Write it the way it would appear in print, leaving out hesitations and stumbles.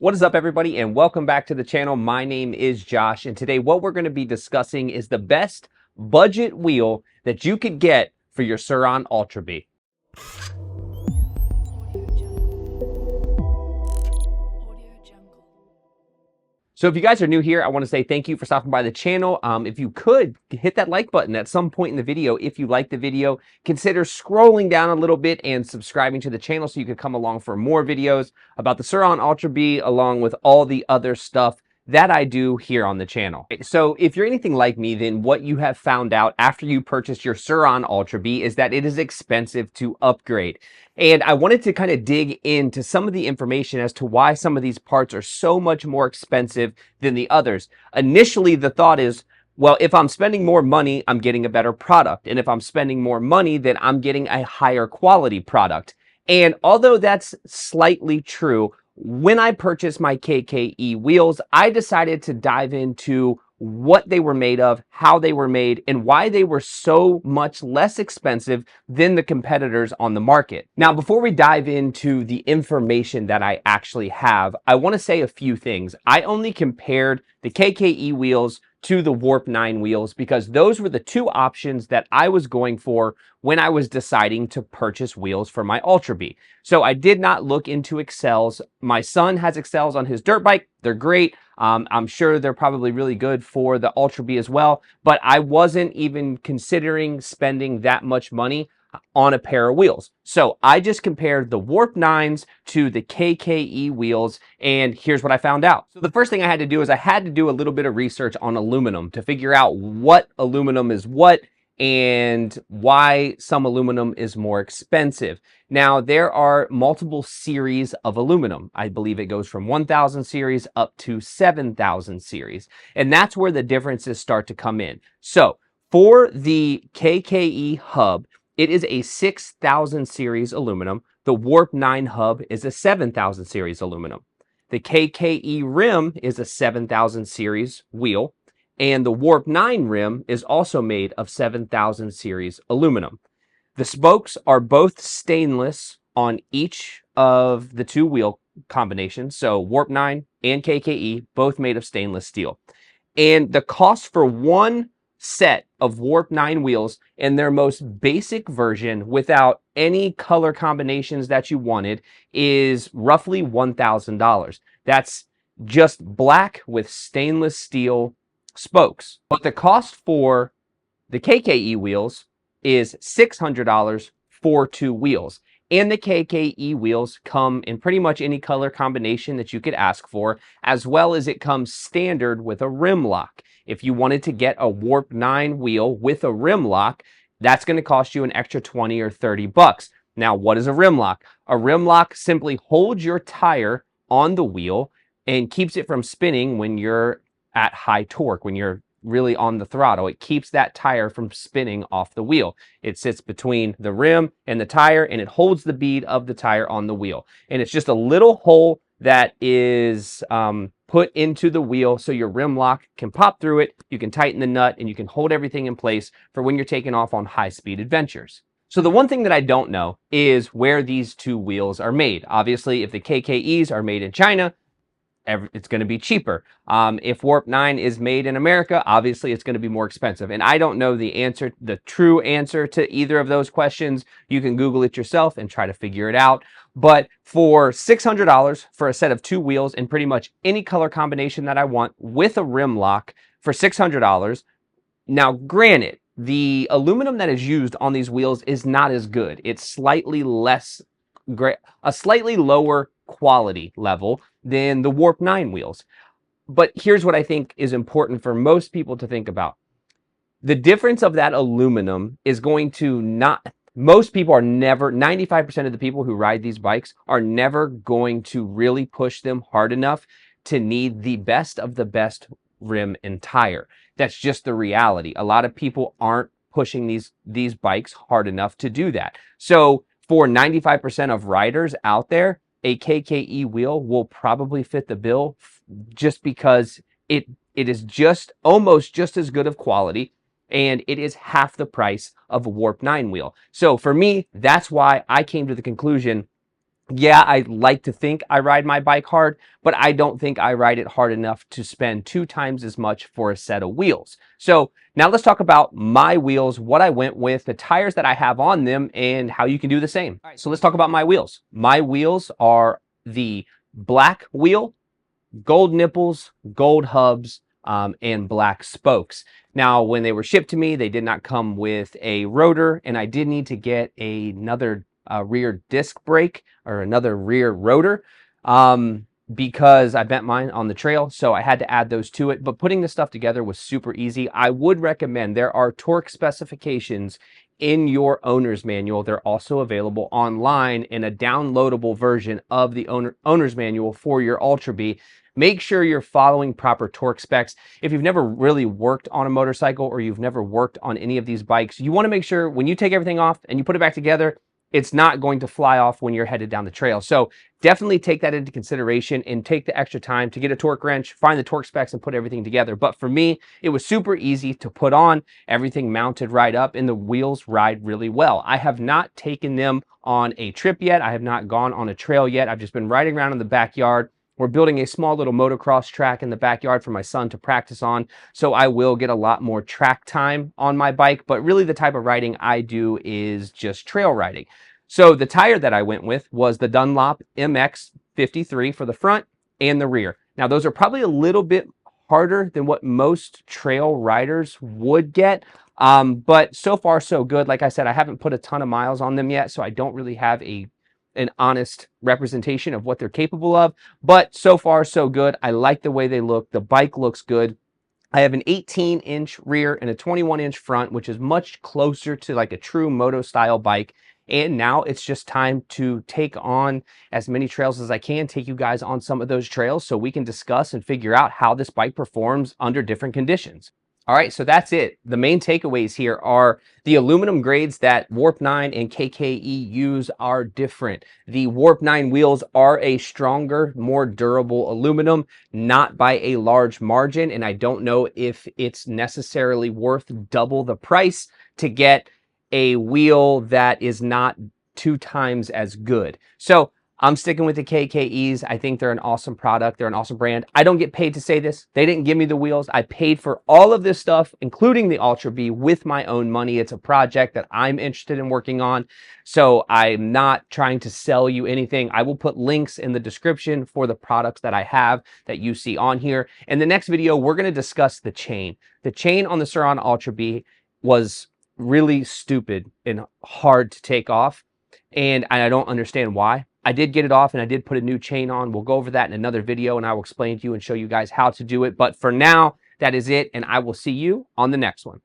What is up, everybody, and welcome back to the channel. My name is Josh, and today what we're going to be discussing is the best budget wheel that you could get for your Surron Ultra Bee. So if you guys are new here, I want to say thank you for stopping by the channel. If you could, hit that like button at some point in the video. If you like the video, consider scrolling down a little bit and subscribing to the channel so you could come along for more videos about the Surron Ultra Bee along with all the other stuff that I do here on the channel. So if you're anything like me, then what you have found out after you purchased your Surron Ultra Bee is that it is expensive to upgrade. And I wanted to kind of dig into some of the information as to why some of these parts are so much more expensive than the others. Initially, the thought is, well, if I'm spending more money, I'm getting a better product. And if I'm spending more money, then I'm getting a higher quality product. And although that's slightly true, when I purchased my KKE wheels, I decided to dive into what they were made of, how they were made, and why they were so much less expensive than the competitors on the market. Now, before we dive into the information that I actually have, I want to say a few things. I only compared the KKE wheels to the Warp 9 wheels because those were the two options that I was going for when I was deciding to purchase wheels for my Ultra Bee. So I did not look into Excels. My son has Excels on his dirt bike. They're great. I'm sure they're probably really good for the Ultra Bee as well, but I wasn't even considering spending that much money on a pair of wheels. So I just compared the Warp 9s to the KKE wheels, and here's what I found out. So the first thing I had to do is I had to do a little bit of research on aluminum to figure out what aluminum is what and why some aluminum is more expensive. Now, there are multiple series of aluminum. I believe it goes from 1000 series up to 7000 series, and that's where the differences start to come in. So for the KKE hub, it is a 6000 series aluminum. The Warp 9 hub is a 7000 series aluminum. The KKE rim is a 7000 series wheel, and the Warp 9 rim is also made of 7000 series aluminum. The spokes are both stainless on each of the two wheel combinations. So Warp 9 and KKE, both made of stainless steel. And the cost for one set of Warp 9 wheels in their most basic version without any color combinations that you wanted is roughly $1,000. That's just black with stainless steel spokes. But the cost for the KKE wheels is $600 for two wheels. And the KKE wheels come in pretty much any color combination that you could ask for, as well as it comes standard with a rim lock. If you wanted to get a Warp 9 wheel with a rim lock, that's going to cost you an extra 20 or 30 bucks. Now, what is a rim lock? A rim lock simply holds your tire on the wheel and keeps it from spinning when you're at high torque, when you're really on the throttle. It keeps that tire from spinning off the wheel. It sits between the rim and the tire, and it holds the bead of the tire on the wheel. And it's just a little hole that is put into the wheel so your rim lock can pop through it, you can tighten the nut, and you can hold everything in place for when you're taking off on high-speed adventures. So the one thing that I don't know is where these two wheels are made. Obviously, if the KKEs are made in China, it's going to be cheaper. If Warp 9 is made in America, obviously it's going to be more expensive. And I don't know the answer, the true answer to either of those questions. You can Google it yourself and try to figure it out. But for $600 for a set of two wheels in pretty much any color combination that I want with a rim lock for $600. Now, granted, the aluminum that is used on these wheels is not as good. It's slightly less, a slightly lower quality level than the Warp 9 wheels. But here's what I think is important for most people to think about. The difference of that aluminum is going to not, most people are never, 95% of the people who ride these bikes are never going to really push them hard enough to need the best of the best rim and tire. That's just the reality. A lot of people aren't pushing these bikes hard enough to do that. So for 95% of riders out there, a KKE wheel will probably fit the bill just because it is just almost just as good of quality, and it is half the price of a Warp 9 wheel. So for me, that's why I came to the conclusion Yeah, I like to think I ride my bike hard, but I don't think I ride it hard enough to spend 2 times as much for a set of wheels. So now let's talk about my wheels, what I went with, the tires that I have on them, and how you can do the same. All right, so let's talk about my wheels. My wheels are the black wheel, gold nipples, gold hubs, and black spokes. Now, when they were shipped to me, they did not come with a rotor, and I did need to get another rear disc brake or another rear rotor because I bent mine on the trail, so I had to add those to it. But putting this stuff together was super easy. I would recommend, there are torque specifications in your owner's manual. They're also available online in a downloadable version of the owner's manual for your Ultra Bee. Make sure you're following proper torque specs. If you've never really worked on a motorcycle or you've never worked on any of these bikes, you want to make sure when you take everything off and you put it back together, it's not going to fly off when you're headed down the trail. So definitely take that into consideration and take the extra time to get a torque wrench, find the torque specs, and put everything together. But for me, it was super easy to put on, everything mounted right up, and the wheels ride really well. I have not taken them on a trip yet. I have not gone on a trail yet. I've just been riding around in the backyard. We're building a small little motocross track in the backyard for my son to practice on, so I will get a lot more track time on my bike, but really the type of riding I do is just trail riding. So the tire that I went with was the Dunlop MX53 for the front and the rear. Now those are probably a little bit harder than what most trail riders would get, but so far so good. Like I said, I haven't put a ton of miles on them yet, so I don't really have an honest representation of what they're capable of, but so far so good. I like the way they look. The bike looks good. I have an 18-inch rear and a 21-inch front, which is much closer to like a true moto style bike. And now it's just time to take on as many trails as I can, take you guys on some of those trails so we can discuss and figure out how this bike performs under different conditions. All right, so that's it. The main takeaways here are the aluminum grades that Warp 9 and KKE use are different. The Warp 9 wheels are a stronger, more durable aluminum, not by a large margin, and I don't know if it's necessarily worth double the price to get a wheel that is not 2 times as good. So I'm sticking with the KKEs. I think they're an awesome product. They're an awesome brand. I don't get paid to say this. They didn't give me the wheels. I paid for all of this stuff, including the Ultra Bee, with my own money. It's a project that I'm interested in working on. So I'm not trying to sell you anything. I will put links in the description for the products that I have that you see on here. In the next video, we're going to discuss the chain. The chain on the Surron Ultra Bee was really stupid and hard to take off, and I don't understand why. I did get it off and I did put a new chain on. We'll go over that in another video and I will explain to you and show you guys how to do it. But for now, that is it, and I will see you on the next one.